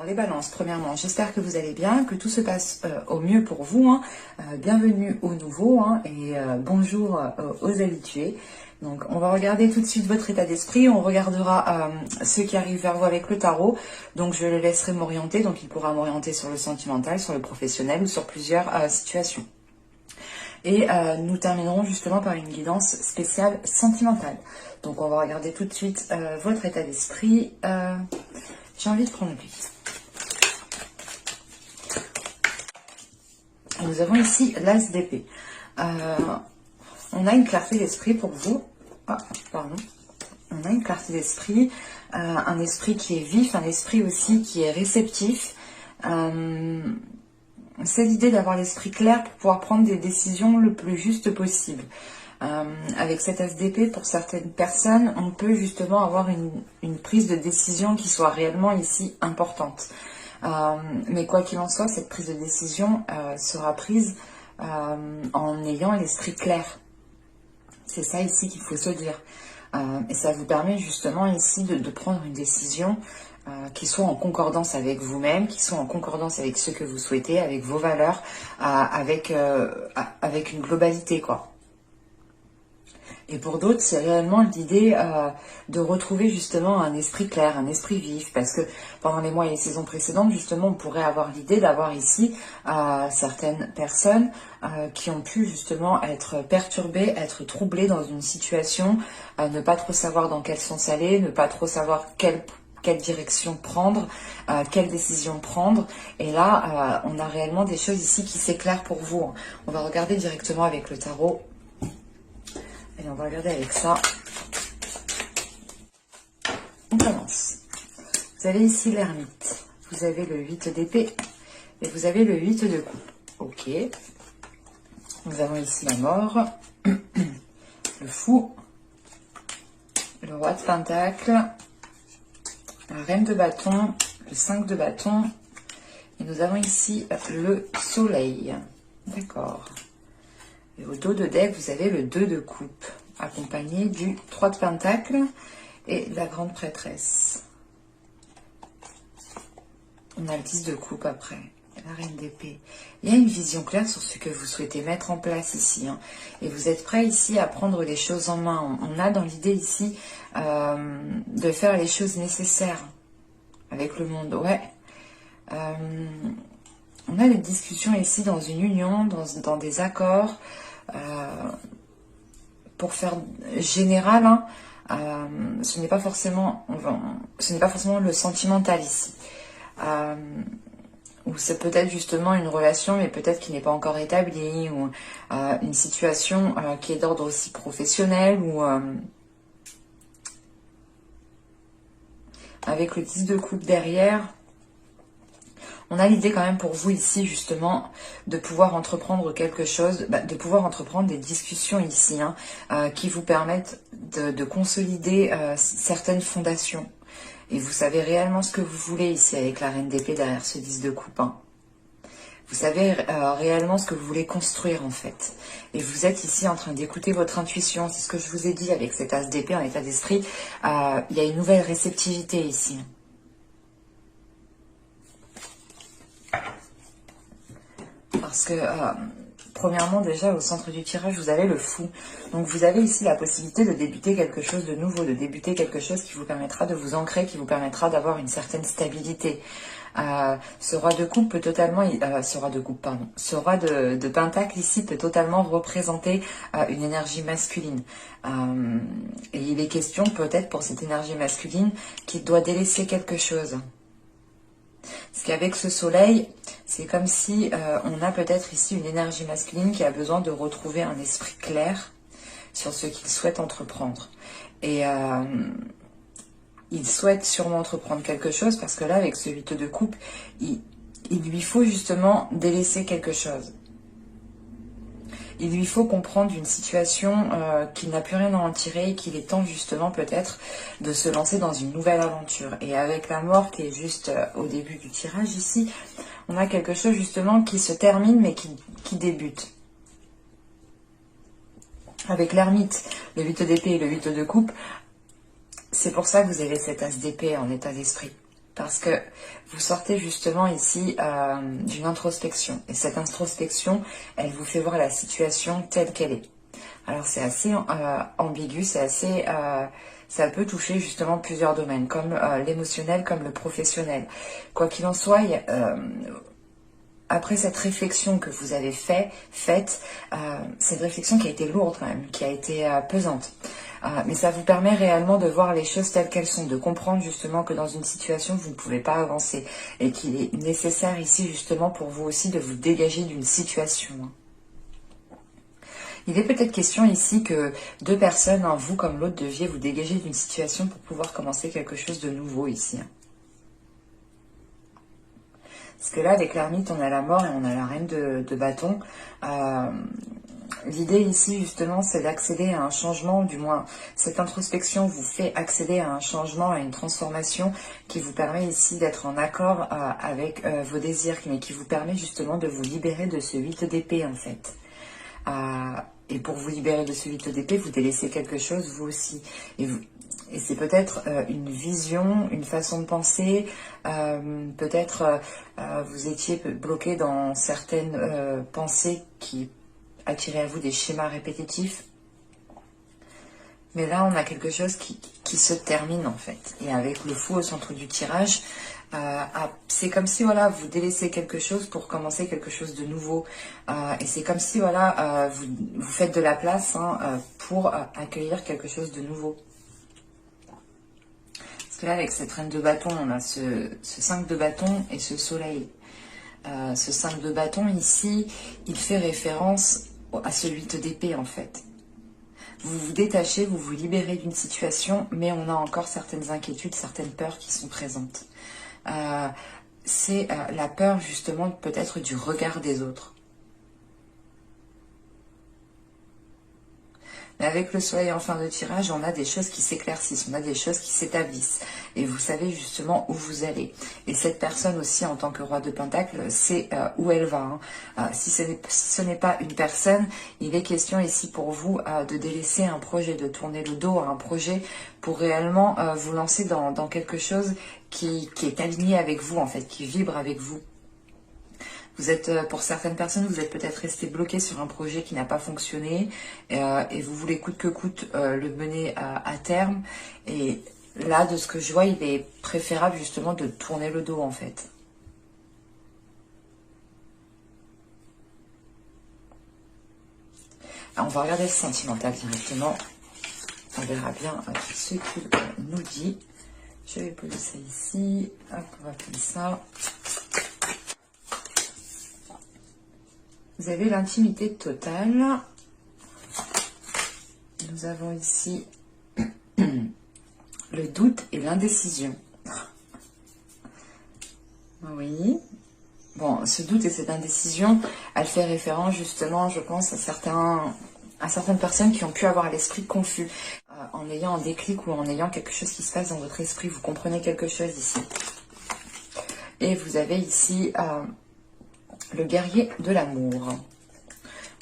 les balances, premièrement, j'espère que vous allez bien, que tout se passe au mieux pour vous. Hein. Bienvenue aux nouveaux et bonjour aux habitués. Donc on va regarder tout de suite votre état d'esprit, on regardera ceux qui arrivent vers vous avec le tarot. Donc je le laisserai m'orienter, donc il pourra m'orienter sur le sentimental, sur le professionnel ou sur plusieurs situations. Et nous terminerons justement par une guidance spéciale sentimentale. Donc on va regarder tout de suite votre état d'esprit. J'ai envie de prendre le plus. Nous avons ici l'As d'épée. On a une clarté d'esprit pour vous. Ah, pardon. On a une clarté d'esprit, un esprit qui est vif, un esprit aussi qui est réceptif. C'est l'idée d'avoir l'esprit clair pour pouvoir prendre des décisions le plus juste possible. Avec cet As d'épée, pour certaines personnes, on peut justement avoir une prise de décision qui soit réellement ici importante. Mais quoi qu'il en soit, cette prise de décision sera prise en ayant l'esprit clair. C'est ça ici qu'il faut se dire. Et ça vous permet justement ici de prendre une décision qui soit en concordance avec vous-même, qui soit en concordance avec ce que vous souhaitez, avec vos valeurs, avec une globalité, quoi. Et pour d'autres, c'est réellement l'idée de retrouver justement un esprit clair, un esprit vif, parce que pendant les mois et les saisons précédentes, justement, on pourrait avoir l'idée d'avoir ici certaines personnes qui ont pu justement être perturbées, être troublées dans une situation, ne pas trop savoir dans quel sens aller, ne pas trop savoir quelle direction prendre, quelle décision prendre. Et là, on a réellement des choses ici qui s'éclairent pour vous. On va regarder directement avec le tarot. Et on va regarder avec ça. On commence. Vous avez ici l'ermite. Vous avez le 8 d'épée. Et vous avez le 8 de coupe. Ok. Nous avons ici la mort. Le fou. Le roi de pentacle. La reine de bâton. Le 5 de bâton. Et nous avons ici le soleil. D'accord. Et au dos de deck, vous avez le 2 de coupe, accompagné du 3 de pentacle et de la grande prêtresse. On a le 10 de coupe après, la reine d'épée. Il y a une vision claire sur ce que vous souhaitez mettre en place ici. Hein. Et vous êtes prêt ici à prendre les choses en main. On a dans l'idée ici de faire les choses nécessaires avec le monde. Ouais. On a des discussions ici dans une union, dans des accords. Pour faire général, hein, ce n'est pas forcément le sentimental ici. Ou c'est peut-être justement une relation, mais peut-être qui n'est pas encore établie, ou une situation qui est d'ordre aussi professionnel, ou avec le 10 de coupe derrière. On a l'idée quand même pour vous ici justement de pouvoir entreprendre quelque chose, de pouvoir entreprendre des discussions ici hein, qui vous permettent de consolider certaines fondations. Et vous savez réellement ce que vous voulez ici avec la reine d'épée derrière ce 10 de coupe. Hein. Vous savez réellement ce que vous voulez construire en fait. Et vous êtes ici en train d'écouter votre intuition. C'est ce que je vous ai dit avec cet As d'épée en état d'esprit. Il y a une nouvelle réceptivité ici. Parce que, premièrement, déjà, au centre du tirage, vous avez le fou. Donc, vous avez ici la possibilité de débuter quelque chose de nouveau, de débuter quelque chose qui vous permettra de vous ancrer, qui vous permettra d'avoir une certaine stabilité. Ce roi de coupe peut totalement... Ce roi de pentacle ici peut totalement représenter une énergie masculine. Et il est question peut-être pour cette énergie masculine qui doit délaisser quelque chose. Parce qu'avec ce soleil, c'est comme si on a peut-être ici une énergie masculine qui a besoin de retrouver un esprit clair sur ce qu'il souhaite entreprendre. Et il souhaite sûrement entreprendre quelque chose parce que là, avec ce 8 de coupe, il lui faut justement délaisser quelque chose. Il lui faut comprendre une situation qu'il n'a plus rien à en tirer et qu'il est temps justement peut-être de se lancer dans une nouvelle aventure. Et avec la mort qui est juste au début du tirage ici, on a quelque chose justement qui se termine mais qui débute. Avec l'ermite, le 8 d'épée et le 8 de coupe, c'est pour ça que vous avez cet As d'épée en état d'esprit. parce que vous sortez justement ici d'une introspection. Et cette introspection, elle vous fait voir la situation telle qu'elle est. Alors c'est assez ambigu, c'est assez... ça peut toucher justement plusieurs domaines, comme l'émotionnel, comme le professionnel. Quoi qu'il en soit, après cette réflexion que vous avez faite, c'est une réflexion qui a été lourde quand même, qui a été pesante. Mais ça vous permet réellement de voir les choses telles qu'elles sont, de comprendre justement que dans une situation, vous ne pouvez pas avancer et qu'il est nécessaire ici justement pour vous aussi de vous dégager d'une situation. Il est peut-être question ici que deux personnes, vous comme l'autre, deviez vous dégager d'une situation pour pouvoir commencer quelque chose de nouveau ici. Parce que là, avec l'ermite, on a la mort et on a la reine de bâton. L'idée ici, justement, c'est d'accéder à un changement, du moins, cette introspection vous fait accéder à un changement, à une transformation qui vous permet ici d'être en accord avec vos désirs, mais qui vous permet justement de vous libérer de ce 8 d'épée, en fait. Et pour vous libérer de ce 8 d'épée, vous délaissez quelque chose, vous aussi. Et c'est peut-être une vision, une façon de penser, peut-être vous étiez bloqué dans certaines pensées qui attiraient à vous des schémas répétitifs. Mais là, on a quelque chose qui se termine en fait. Et avec le fou au centre du tirage, c'est comme si voilà, vous délaissez quelque chose pour commencer quelque chose de nouveau. Et c'est comme si voilà, vous faites de la place pour accueillir quelque chose de nouveau. Parce que là, avec cette reine de bâton, on a ce 5 de bâton et ce soleil. Ce 5 de bâton ici, il fait référence à ce 8 d'épée en fait. Vous vous détachez, vous vous libérez d'une situation, mais on a encore certaines inquiétudes, certaines peurs qui sont présentes. C'est la peur justement peut-être du regard des autres. Mais avec le soleil en fin de tirage, on a des choses qui s'éclaircissent, on a des choses qui s'établissent. Et vous savez justement où vous allez. Et cette personne aussi, en tant que roi de Pentacle, c'est où elle va. Si ce n'est pas une personne, il est question ici pour vous de délaisser un projet, de tourner le dos à un projet pour réellement vous lancer dans quelque chose qui est aligné avec vous, en fait, qui vibre avec vous. Vous êtes, pour certaines personnes, vous êtes peut-être resté bloqué sur un projet qui n'a pas fonctionné et vous voulez coûte que coûte le mener à terme. Et là, de ce que je vois, il est préférable justement de tourner le dos en fait. Alors, on va regarder le sentimental directement. On verra bien ce qu'il nous dit. Je vais poser ça ici. Hop, on va comme ça. Vous avez l'intimité totale. Nous avons ici le doute et l'indécision. Oui. Bon, ce doute et cette indécision, elle fait référence justement, je pense, à certaines personnes qui ont pu avoir l'esprit confus. En ayant un déclic ou en ayant quelque chose qui se passe dans votre esprit, vous comprenez quelque chose ici. Et vous avez ici... le guerrier de l'amour.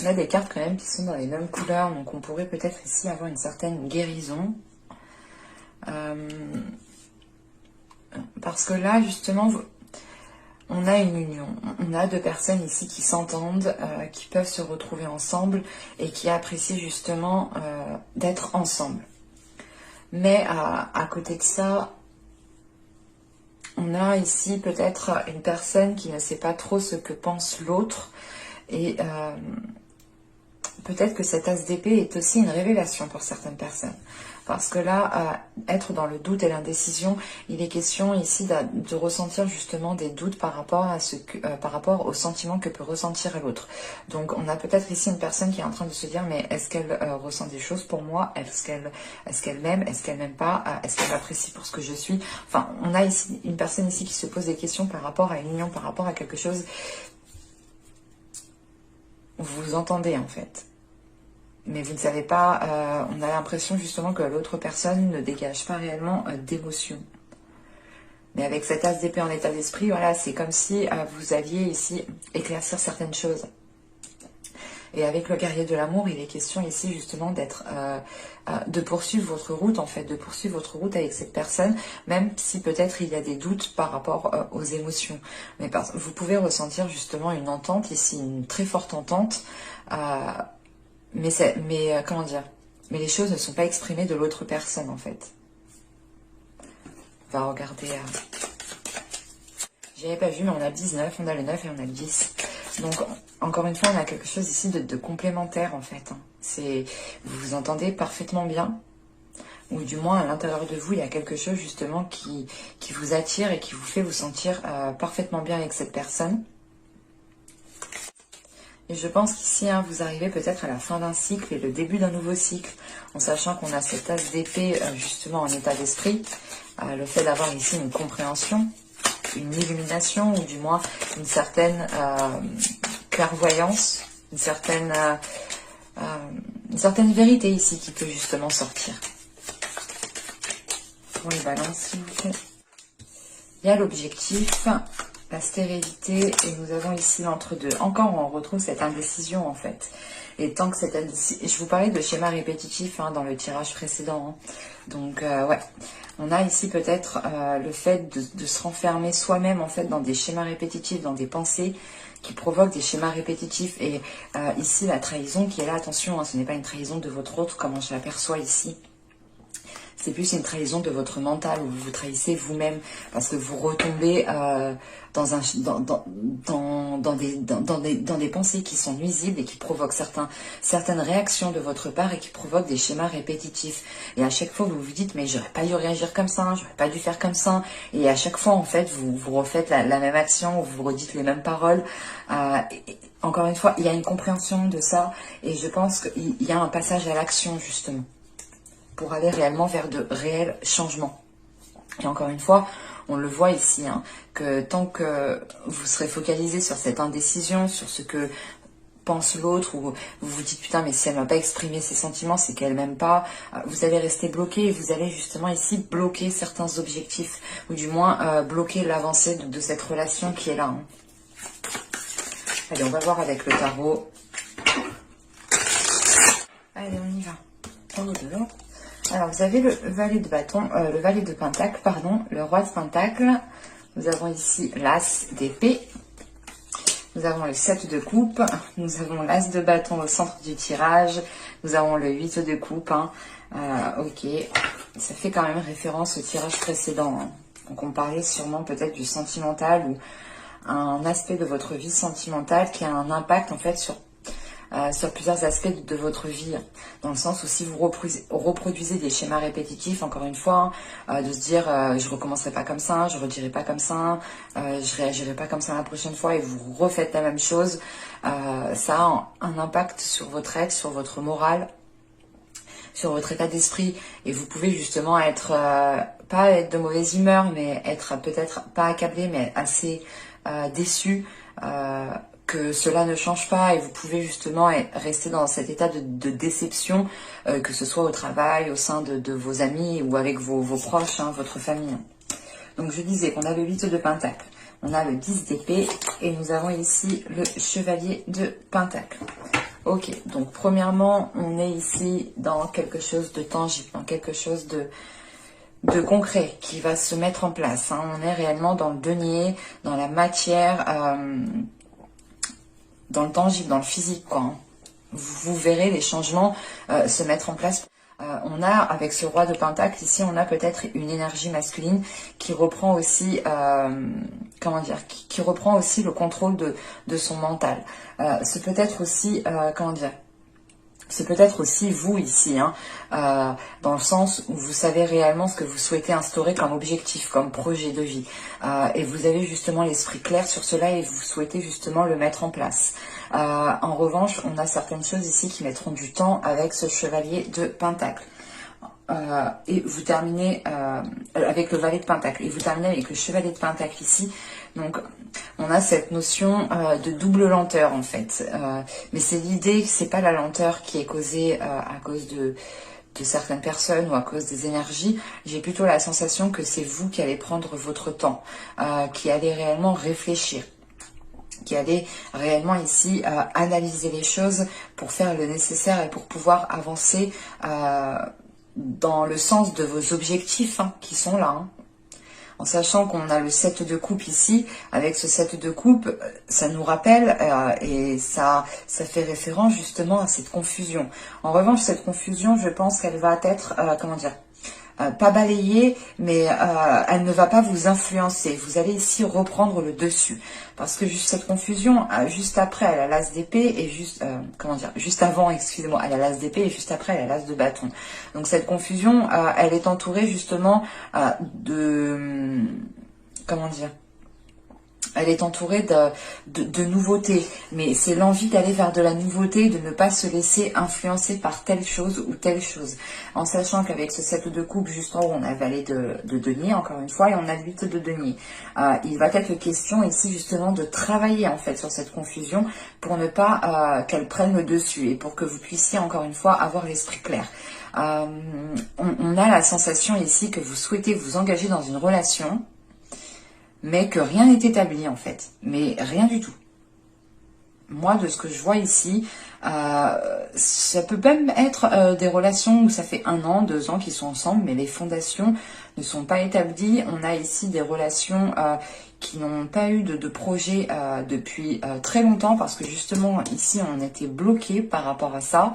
On a des cartes quand même qui sont dans les mêmes couleurs, donc on pourrait peut-être ici avoir une certaine guérison. Parce que là, justement, on a une union. On a deux personnes ici qui s'entendent, qui peuvent se retrouver ensemble et qui apprécient justement d'être ensemble. Mais à côté de ça, on a ici peut-être une personne qui ne sait pas trop ce que pense l'autre. Et peut-être que cet as d'épée est aussi une révélation pour certaines personnes. Parce que là, être dans le doute et l'indécision, il est question ici de ressentir justement des doutes par rapport au sentiment que peut ressentir l'autre. Donc on a peut-être ici une personne qui est en train de se dire, mais est-ce qu'elle ressent des choses pour moi? Est-ce qu'elle m'aime? Est-ce qu'elle m'aime pas? Est-ce qu'elle m'apprécie pour ce que je suis? Enfin, on a ici une personne ici qui se pose des questions par rapport à une union, par rapport à quelque chose. Vous vous entendez en fait. Mais vous ne savez pas, on a l'impression justement que l'autre personne ne dégage pas réellement d'émotion. Mais avec cet as d'épée en état d'esprit, voilà, c'est comme si vous alliez ici éclaircir certaines choses. Et avec le guerrier de l'amour, il est question ici justement de poursuivre votre route, en fait, de poursuivre votre route avec cette personne, même si peut-être il y a des doutes par rapport aux émotions. Mais vous pouvez ressentir justement une entente ici, une très forte entente, comment dire, mais les choses ne sont pas exprimées de l'autre personne, en fait. On va regarder... J'avais pas vu, mais on a le 19, on a le 9 et on a le 10. Donc, encore une fois, on a quelque chose ici de complémentaire, en fait. Vous vous entendez parfaitement bien, ou du moins, à l'intérieur de vous, il y a quelque chose, justement, qui vous attire et qui vous fait vous sentir parfaitement bien avec cette personne. Et je pense qu'ici, vous arrivez peut-être à la fin d'un cycle et le début d'un nouveau cycle, en sachant qu'on a cette as d'épée, justement, en état d'esprit. Le fait d'avoir ici une compréhension, une illumination, ou du moins une certaine clairvoyance, une certaine vérité ici qui peut justement sortir. Pour les balances, s'il vous plaît. Il y a l'objectif, la stérilité, et nous avons ici l'entre-deux. Encore, on retrouve cette indécision, en fait. Et tant que cette indécision... Je vous parlais de schéma répétitif dans le tirage précédent. Donc, ouais. On a ici peut-être le fait de se renfermer soi-même, en fait, dans des schémas répétitifs, dans des pensées qui provoquent des schémas répétitifs. Et ici, la trahison qui est là, attention, ce n'est pas une trahison de votre autre, comme je l'aperçois ici. C'est plus une trahison de votre mental, où vous vous trahissez vous-même, parce que vous retombez dans des pensées qui sont nuisibles et qui provoquent certaines réactions de votre part et qui provoquent des schémas répétitifs. Et à chaque fois, vous vous dites, mais j'aurais pas dû réagir comme ça, j'aurais pas dû faire comme ça. Et à chaque fois, en fait, vous refaites la même action, ou vous redites les mêmes paroles. Encore une fois, il y a une compréhension de ça, et je pense qu'il y a un passage à l'action, justement, pour aller réellement vers de réels changements. Et encore une fois, on le voit ici, que tant que vous serez focalisé sur cette indécision, sur ce que pense l'autre, ou vous vous dites, putain, mais si elle ne m'a pas exprimé ses sentiments, c'est qu'elle m'aime pas, vous allez rester bloqué, et vous allez justement ici bloquer certains objectifs, ou du moins bloquer l'avancée de cette relation qui est là. Allez, on va voir avec le tarot. Allez, on y va. On est de l'eau. Alors, vous avez le valet de bâton, le valet de pentacle, pardon, le roi de pentacle. Nous avons ici l'as d'épée. Nous avons le 7 de coupe. Nous avons l'as de bâton au centre du tirage. Nous avons le 8 de coupe. Ok, ça fait quand même référence au tirage précédent. Donc, on parlait sûrement peut-être du sentimental, ou un aspect de votre vie sentimentale qui a un impact en fait sur plusieurs aspects de votre vie, dans le sens où si vous reproduisez des schémas répétitifs, encore une fois, de se dire je recommencerai pas comme ça, je redirai pas comme ça, je réagirai pas comme ça la prochaine fois, et vous refaites la même chose, ça a un impact sur votre être, sur votre morale, sur votre état d'esprit, et vous pouvez justement être, pas être de mauvaise humeur, mais être peut-être pas accablé, mais assez déçu, que cela ne change pas, et vous pouvez justement rester dans cet état de déception, que ce soit au travail, au sein de vos amis, ou avec vos proches, votre famille. Donc je disais qu'on a le 8 de pentacle, on a le 10 d'épée, et nous avons ici le chevalier de pentacle. Ok, donc premièrement, on est ici dans quelque chose de tangible, dans quelque chose de concret qui va se mettre en place. On est réellement dans le denier, dans la matière, dans le tangible, dans le physique, quoi. Vous verrez les changements se mettre en place. On a, avec ce roi de pentacle, ici, on a peut-être une énergie masculine qui reprend aussi, comment dire, qui reprend aussi le contrôle de son mental. C'est peut-être aussi, comment dire, c'est peut-être aussi vous ici, dans le sens où vous savez réellement ce que vous souhaitez instaurer comme objectif, comme projet de vie. Et vous avez justement l'esprit clair sur cela, et vous souhaitez justement le mettre en place. En revanche, on a certaines choses ici qui mettront du temps avec ce chevalier de pentacle. Et vous terminez avec le valet de pentacle, et vous terminez avec le chevalier de pentacle ici. Donc on a cette notion de double lenteur en fait, mais c'est l'idée, c'est pas la lenteur qui est causée à cause de certaines personnes ou à cause des énergies. J'ai plutôt la sensation que c'est vous qui allez prendre votre temps, qui allez réellement réfléchir. qui allez réellement ici analyser les choses pour faire le nécessaire et pour pouvoir avancer dans le sens de vos objectifs qui sont là. En sachant qu'on a le 7 de coupe ici, avec ce 7 de coupe, ça nous rappelle et ça fait référence justement à cette confusion. En revanche, cette confusion, je pense qu'elle va être, comment dire, pas balayée, mais elle ne va pas vous influencer. Vous allez ici reprendre le dessus. Parce que juste cette confusion, juste après, elle a l'as d'épée et juste, comment dire, juste avant, excusez-moi, elle a l'as d'épée et juste après, elle a l'as de bâton. Donc cette confusion, elle est entourée justement de, comment dire, elle est entourée de nouveautés, mais c'est l'envie d'aller vers de la nouveauté, de ne pas se laisser influencer par telle chose ou telle chose. En sachant qu'avec ce 7 de coupe, juste en haut, on a valet de denier, encore une fois, et on a le 8 de denier. Il va être question ici justement de travailler en fait sur cette confusion pour ne pas qu'elle prenne le dessus et pour que vous puissiez encore une fois avoir l'esprit clair. On a la sensation ici que vous souhaitez vous engager dans une relation, mais que rien n'est établi en fait, mais rien du tout. Moi, de ce que je vois ici, ça peut même être des relations où ça fait 1 an, 2 ans qu'ils sont ensemble, mais les fondations ne sont pas établies. On a ici des relations qui n'ont pas eu de projet depuis très longtemps, parce que justement, ici, on était bloqué par rapport à ça.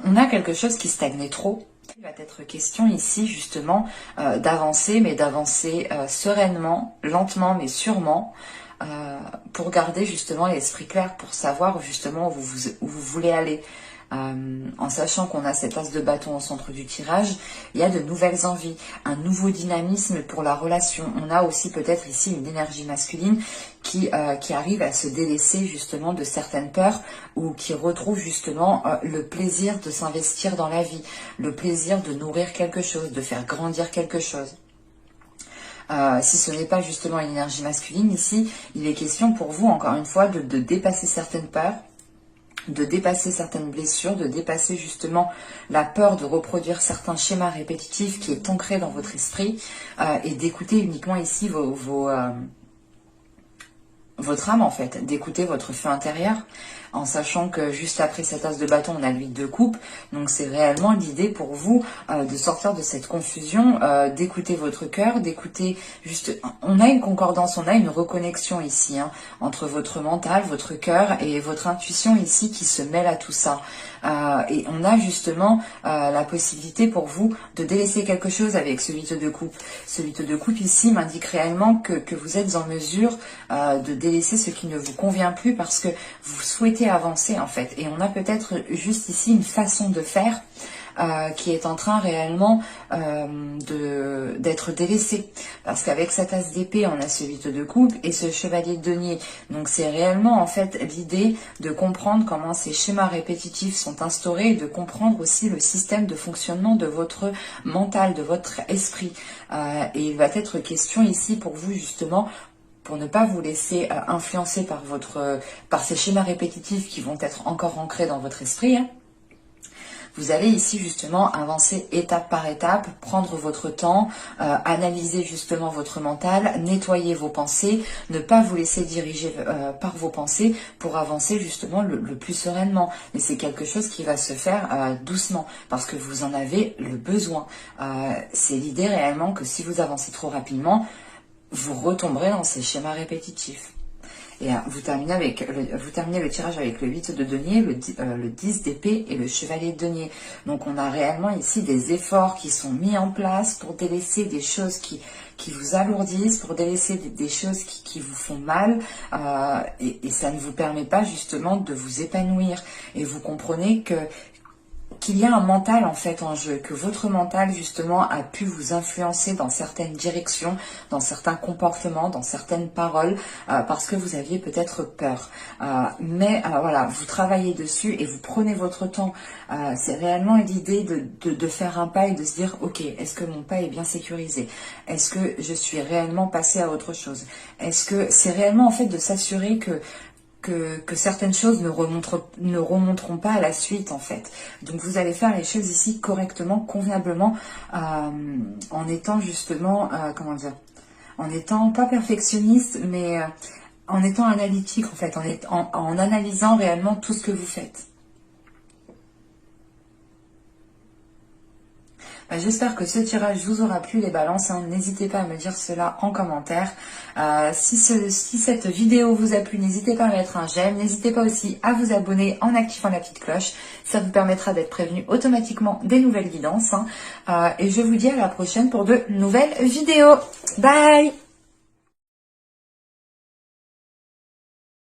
On a quelque chose qui stagnait trop. Il va être question ici justement d'avancer, mais d'avancer sereinement, lentement mais sûrement, pour garder justement l'esprit clair, pour savoir justement où vous voulez aller. En sachant qu'on a cet as de bâton au centre du tirage, il y a de nouvelles envies, un nouveau dynamisme pour la relation. On a aussi peut-être ici une énergie masculine qui arrive à se délaisser justement de certaines peurs ou qui retrouve justement le plaisir de s'investir dans la vie, le plaisir de nourrir quelque chose, de faire grandir quelque chose. Si ce n'est pas justement une énergie masculine, ici, il est question pour vous, encore une fois, de dépasser certaines peurs, de dépasser certaines blessures, de dépasser justement la peur de reproduire certains schémas répétitifs qui est ancré dans votre esprit et d'écouter uniquement ici votre âme en fait, d'écouter votre feu intérieur, en sachant que juste après cet as de bâton, on a l'huile de coupe. Donc c'est réellement l'idée pour vous de sortir de cette confusion, d'écouter votre cœur, d'écouter juste... On a une concordance, on a une reconnexion ici, entre votre mental, votre cœur et votre intuition ici qui se mêle à tout ça. Et on a justement la possibilité pour vous de délaisser quelque chose avec ce 8 de coupe. Ce 8 de coupe ici m'indique réellement que vous êtes en mesure de délaisser ce qui ne vous convient plus parce que vous souhaitez avancer en fait. Et on a peut-être juste ici une façon de faire qui est en train réellement d'être délaissée. Parce qu'avec cette as d'épée, on a ce 8 de coupe et ce chevalier de denier. Donc c'est réellement en fait l'idée de comprendre comment ces schémas répétitifs sont instaurés et de comprendre aussi le système de fonctionnement de votre mental, de votre esprit. Et il va être question ici pour vous justement pour ne pas vous laisser influencer par ces schémas répétitifs qui vont être encore ancrés dans votre esprit. Vous allez ici justement avancer étape par étape, prendre votre temps, analyser justement votre mental, nettoyer vos pensées, ne pas vous laisser diriger par vos pensées pour avancer justement le plus sereinement. Et c'est quelque chose qui va se faire doucement parce que vous en avez le besoin. C'est l'idée réellement que si vous avancez trop rapidement, vous retomberez dans ces schémas répétitifs. Et vous terminez le tirage avec le 8 de denier, le 10 d'épée et le chevalier de denier. Donc on a réellement ici des efforts qui sont mis en place pour délaisser des choses qui vous alourdissent, pour délaisser des choses qui vous font mal. Et ça ne vous permet pas justement de vous épanouir. Et vous comprenez qu'il y a un mental en fait en jeu, que votre mental justement a pu vous influencer dans certaines directions, dans certains comportements, dans certaines paroles, parce que vous aviez peut-être peur. Mais voilà, vous travaillez dessus et vous prenez votre temps. C'est réellement l'idée de faire un pas et de se dire, ok, est-ce que mon pas est bien sécurisé? Est-ce que je suis réellement passé à autre chose? Est-ce que c'est réellement en fait de s'assurer que certaines choses ne remonteront pas à la suite en fait. Donc vous allez faire les choses ici correctement, convenablement, en étant justement, comment dire, en étant pas perfectionniste, mais en étant analytique en fait, en analysant réellement tout ce que vous faites. J'espère que ce tirage vous aura plu les balances, hein. N'hésitez pas à me dire cela en commentaire. Si cette vidéo vous a plu, n'hésitez pas à mettre un j'aime. N'hésitez pas aussi à vous abonner en activant la petite cloche. Ça vous permettra d'être prévenu automatiquement des nouvelles guidances, hein. Et je vous dis à la prochaine pour de nouvelles vidéos. Bye!